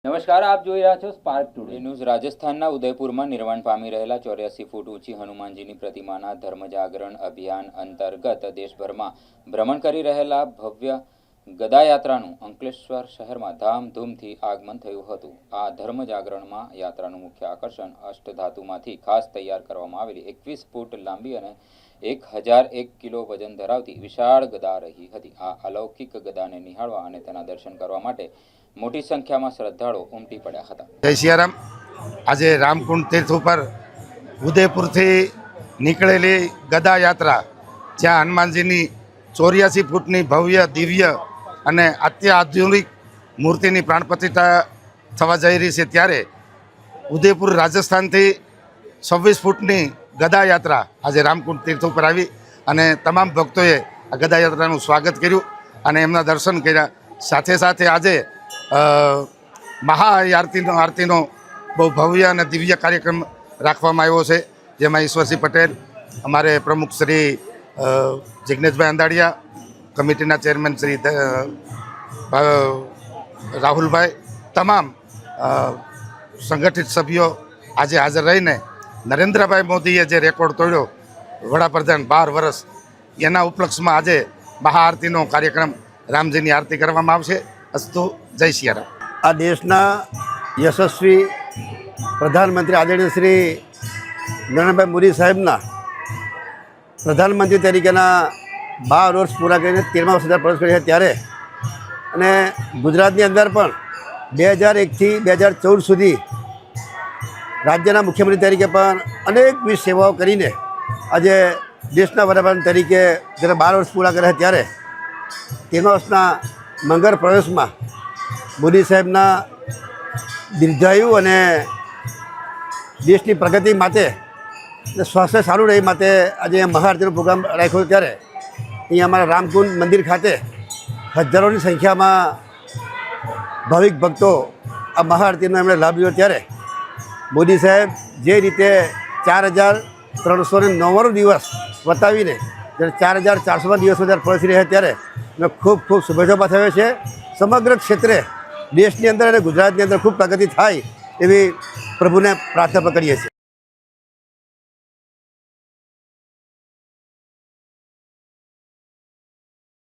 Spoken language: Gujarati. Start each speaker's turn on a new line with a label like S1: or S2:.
S1: નમસ્કાર, આપ જોઈ રહ્યા છો સ્પાર્ક ટુડે ન્યૂઝ। રાજસ્થાનના ઉદયપુરમાં નિર્માણ પામી રહેલા 84 ફૂટ ઊંચી હનુમાનજીની પ્રતિમાના ધર્મજાગરણ અભિયાન અંતર્ગત દેશભરમાં ભ્રમણ કરી રહેલા ભવ્ય ગદાયાત્રાનું અંકલેશ્વર શહેરમાં ધામધૂમથી આગમન થયું હતું। આ ધર્મજાગરણમાં યાત્રાનું મુખ્ય આકર્ષણ અષ્ટધાતુમાંથી ખાસ તૈયાર કરવામાં આવેલી 21 ફૂટ લાંબી અને 1001 કિલો વજન ધરાવતી વિશાળ ગદા રહી હતી। આ અલૌકિક ગદાને નિહાળવા અને તેના દર્શન કરવા માટે મોટી સંખ્યામાં શ્રદ્ધાળુઓ ઉમટી પડ્યા હતા।
S2: જય સિયારામ। આજે રામકુંડ તીર્થ ઉપર ઉદયપુરથી નીકળેલી ગદા યાત્રા, જ્યાં હનુમાનજીની 84 ફૂટની ભવ્ય દિવ્ય અને અત્યાધુનિક મૂર્તિની પ્રાણ પ્રતિષ્ઠા થવા જઈ રહી છે, ત્યારે ઉદયપુર રાજસ્થાનથી 26 ફૂટની ગદા યાત્રા આજે રામકુંડ તીર્થ ઉપર આવી અને તમામ ભક્તોએ આ ગદા યાત્રાનું સ્વાગત કર્યું અને એમના દર્શન કર્યા। સાથે સાથે આજે આરતીનો બહુ ભવ્ય અને દિવ્ય કાર્યક્રમ રાખવામાં આવ્યો છે, જેમાં ઈશ્વરસિંહ પટેલ, અમારે પ્રમુખ શ્રી જિગ્નેશભાઈ અંદાડિયા, કમિટીના ચેરમેન શ્રી રાહુલભાઈ, તમામ સંગઠિત સભ્યો આજે હાજર રહીને નરેન્દ્રભાઈ મોદીએ જે રેકોર્ડ તોડ્યો, વડાપ્રધાન 12 વર્ષ, એના ઉપલક્ષમાં આજે મહાઆરતીનો કાર્યક્રમ, રામજીની આરતી કરવામાં આવશે। અસ્તુ, જય સિયારામ।
S3: આ દેશના યશસ્વી પ્રધાનમંત્રી આદરણીય શ્રી નરેન્દ્રભાઈ મોદી સાહેબના પ્રધાનમંત્રી તરીકેના 12 વર્ષ પૂરા કરીને 13મા વર્ષ પ્રવેશ કર્યો છે, ત્યારે અને ગુજરાતની અંદર પણ 2001થી 2014 સુધી રાજ્યના મુખ્યમંત્રી તરીકે પણ અનેકવિધ સેવાઓ કરીને આજે દેશના વડાપ્રધાન તરીકે જ્યારે 12 વર્ષ પૂરા કર્યા છે, ત્યારે 13મા વર્ષના મંગળ પ્રવેશમાં મોદી સાહેબના દીર્ઘાયુ અને દેશની પ્રગતિ માટે અને સ્વાસ્થ્ય સારું રહે માટે આજે મહાઆરતીનો પ્રોગ્રામ રાખ્યો। ત્યારે અહીંયા અમારા રામકુંડ મંદિર ખાતે હજારોની સંખ્યામાં ભાવિક ભક્તો આ મહાઆરતીનો એમણે લાભ લીધો। ત્યારે મોદી સાહેબ જે રીતે 4399 દિવસ બતાવીને જ્યારે 4400મા દિવસમાં જ્યારે પહોંચી રહ્યા, ત્યારે મેં ખૂબ શુભેચ્છા પાઠવ્યો છે। સમગ્ર ક્ષેત્રે દેશની અંદર અને ગુજરાતની અંદર ખૂબ પ્રગતિ થાય એવી પ્રભુને પ્રાર્થના કરીએ છીએ।